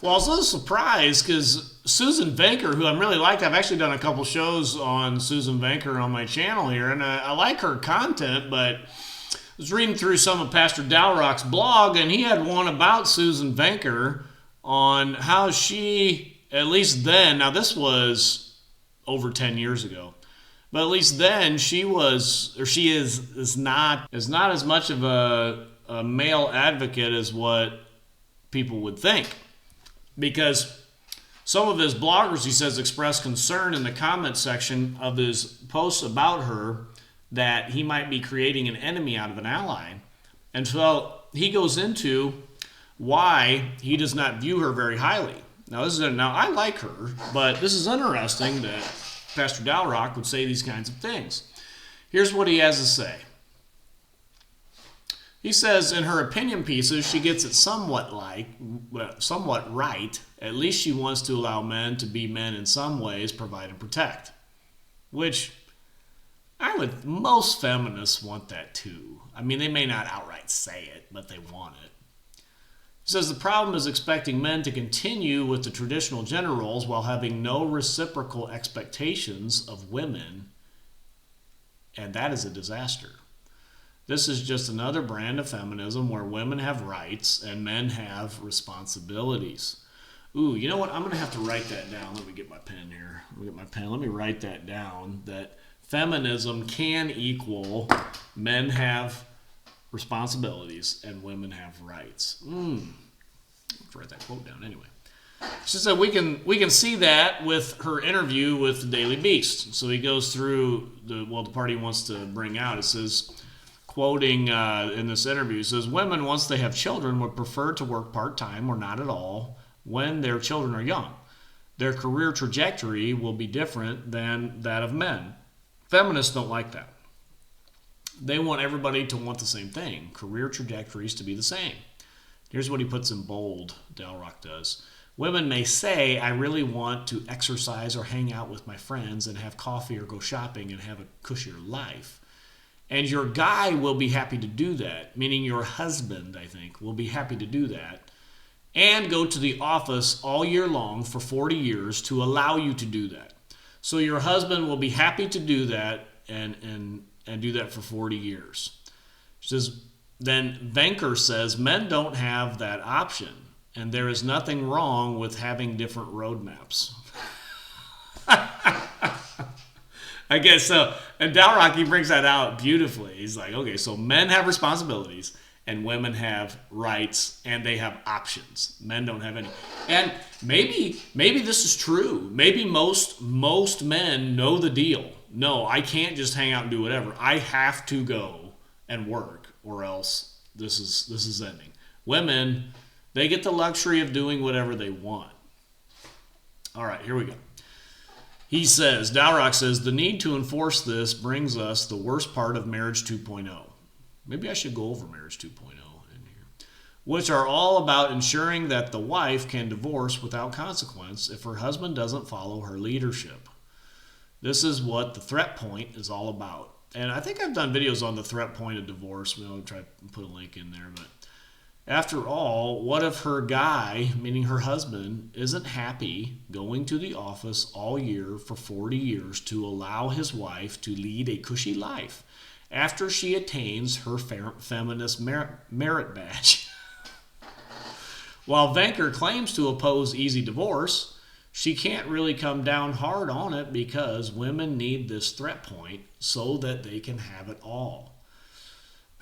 Well, I was a little surprised because Suzanne Venker, who I'm really like, I've actually done a couple shows on Suzanne Venker on my channel here, and I like her content, but I was reading through some of Pastor Dalrock's blog, and he had one about Suzanne Venker on how she, at least then, now this was over 10 years ago, but at least then she was, or she is not as much of a male advocate as what people would think. Because some of his bloggers, he says, expressed concern in the comment section of his posts about her that he might be creating an enemy out of an ally. And so he goes into why he does not view her very highly. Now I like her, but this is interesting that Pastor Dalrock would say these kinds of things. Here's what he has to say. He says, in her opinion pieces, she gets it somewhat right. At least she wants to allow men to be men in some ways, provide and protect. Which, most feminists want that too. I mean, they may not outright say it, but they want it. He says, the problem is expecting men to continue with the traditional gender roles while having no reciprocal expectations of women. And that is a disaster. This is just another brand of feminism where women have rights and men have responsibilities. Ooh, you know what? I'm going to have to write that down. Let me get my pen here. Let me write that down, that feminism can equal men have responsibilities and women have rights. Let's write that quote down anyway. She said we can see that with her interview with the Daily Beast. So he goes through the part he wants to bring out. It says, quoting in this interview, it says, women, once they have children, would prefer to work part-time or not at all when their children are young. Their career trajectory will be different than that of men. Feminists don't like that. They want everybody to want the same thing, career trajectories to be the same. Here's what he puts in bold, Dalrock does. Women may say, I really want to exercise or hang out with my friends and have coffee or go shopping and have a cushier life. And your guy will be happy to do that, meaning your husband, I think, will be happy to do that, and go to the office all year long for 40 years to allow you to do that. So your husband will be happy to do that and do that for 40 years. She says, then Venker says men don't have that option, and there is nothing wrong with having different roadmaps. I guess so. And Dalrock, he brings that out beautifully. He's like, okay, so men have responsibilities and women have rights and they have options. Men don't have any. And maybe this is true. Maybe most men know the deal. No, I can't just hang out and do whatever. I have to go and work or else this is ending. Women, they get the luxury of doing whatever they want. All right, here we go. He says, Dalrock says, the need to enforce this brings us the worst part of Marriage 2.0. Maybe I should go over Marriage 2.0 in here. Which are all about ensuring that the wife can divorce without consequence if her husband doesn't follow her leadership. This is what the threat point is all about. And I think I've done videos on the threat point of divorce. I'll try to put a link in there, but after all, what if her guy, meaning her husband, isn't happy going to the office all year for 40 years to allow his wife to lead a cushy life after she attains her feminist merit badge? While Venker claims to oppose easy divorce, she can't really come down hard on it because women need this threat point so that they can have it all.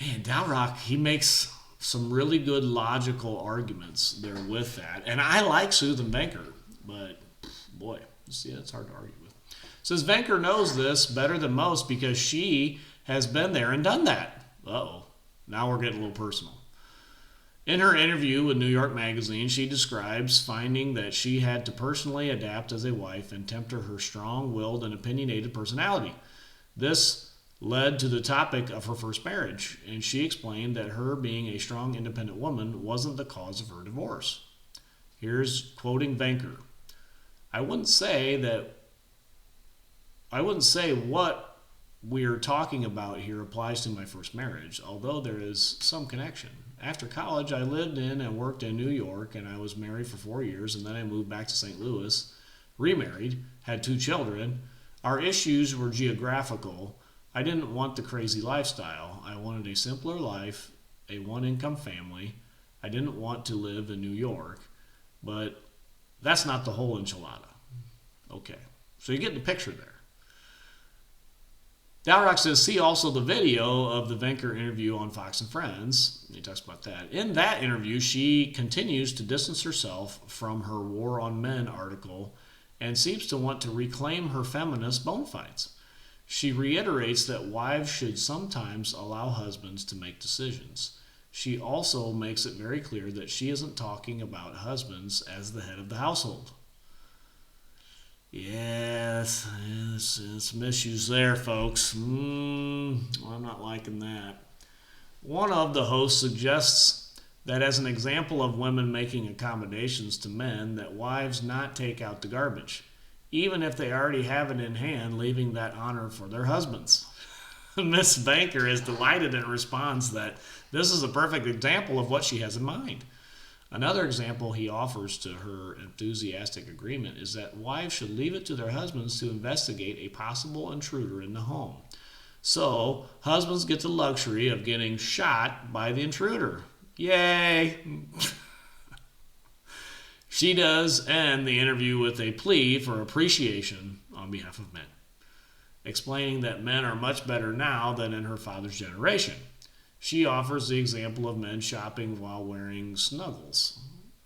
Man, Dalrock, he makes some really good logical arguments there with that. And I like Suzanne Venker, but boy, see, that's hard to argue with. Says Venker knows this better than most because she has been there and done that. Uh-oh, now we're getting a little personal. In her interview with New York Magazine, she describes finding that she had to personally adapt as a wife and temper her strong-willed and opinionated personality. This led to the topic of her first marriage, and she explained that her being a strong, independent woman wasn't the cause of her divorce. Here's quoting Venker. I wouldn't say what we're talking about here applies to my first marriage, although there is some connection. After college, I lived in and worked in New York, and I was married for 4 years, and then I moved back to St. Louis, remarried, had 2 children. Our issues were geographical. I didn't want the crazy lifestyle. I wanted a simpler life, a one-income family. I didn't want to live in New York, but that's not the whole enchilada. Okay, so you get the picture there. Dalrock says, see also the video of the Venker interview on Fox and Friends. He talks about that. In that interview, she continues to distance herself from her War on Men article and seems to want to reclaim her feminist bona fides. She reiterates that wives should sometimes allow husbands to make decisions. She also makes it very clear that she isn't talking about husbands as the head of the household. Yes, some issues there, folks. I'm not liking that. One of the hosts suggests that as an example of women making accommodations to men, that wives not take out the garbage, even if they already have it in hand, leaving that honor for their husbands. Miss Venker is delighted and responds that this is a perfect example of what she has in mind. Another example he offers to her enthusiastic agreement is that wives should leave it to their husbands to investigate a possible intruder in the home. So, husbands get the luxury of getting shot by the intruder. Yay! She does end the interview with a plea for appreciation on behalf of men, explaining that men are much better now than in her father's generation. She offers the example of men shopping while wearing snuggles,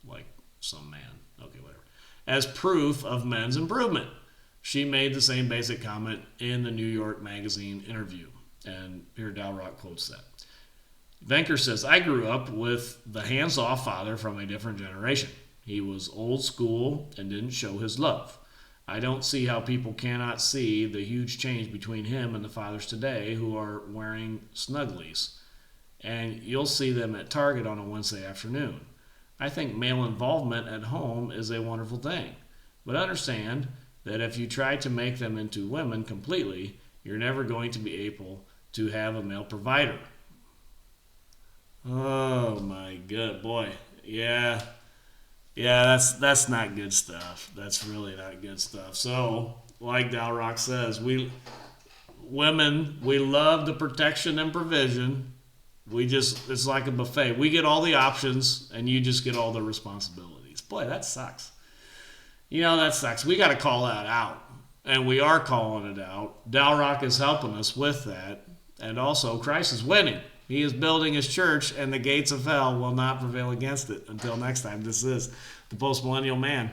like some man, okay, whatever, as proof of men's improvement. She made the same basic comment in the New York Magazine interview, and here Dalrock quotes that. Venker says, I grew up with the hands-off father from a different generation. He was old school and didn't show his love. I don't see how people cannot see the huge change between him and the fathers today who are wearing snugglies. And you'll see them at Target on a Wednesday afternoon. I think male involvement at home is a wonderful thing. But understand that if you try to make them into women completely, you're never going to be able to have a male provider. Oh my good boy. Yeah, that's not good stuff. That's really not good stuff. So, like Dalrock says, women, we love the protection and provision. It's like a buffet. We get all the options, and you just get all the responsibilities. Boy, that sucks. That sucks. We got to call that out, and we are calling it out. Dalrock is helping us with that, and also Christ is winning. He is building his church, and the gates of hell will not prevail against it. Until next time, this is the Post Millennial Man.